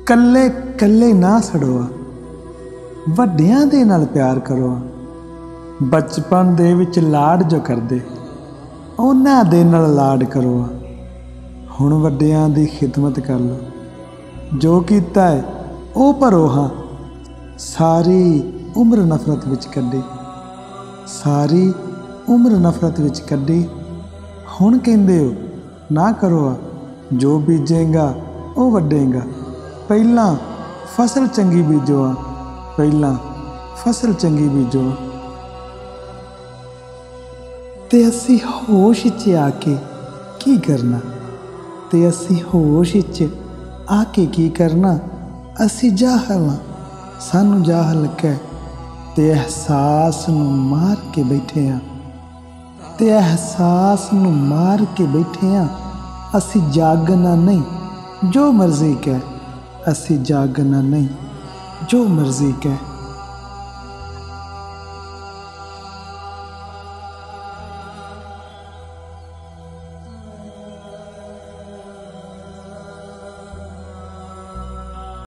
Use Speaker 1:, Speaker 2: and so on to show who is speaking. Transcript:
Speaker 1: कल्ले कल्ले ना सड़ो, वड्डियां दे नाल प्यार करो। बचपन दे विच लाड जो करदे उन्हां दे नाल लाड करो। हुण वड्डियां दी खिदमत कर लो, जो कीता है ओ भरो। हाँ सारी उम्र नफरत विच कड्डी, सारी उम्र नफरत विच कड्डी। हुण कहंदे हो ना करो, जो बीजेगा ओ वड्डेगा। पहला फसल चंगी बीजो, पहला फसल चंगी बीजो। ते असी होश च आके की करना, ते असी होश च आके की करना। असी जाहल हाँ, सानू जाहल कह ते एहसास नू मार के बैठे हाँ, ते एहसास नू मार के बैठे हाँ। असी जागना नहीं, जो मर्जी कह, असी जागना नहीं, जो मर्जी कह।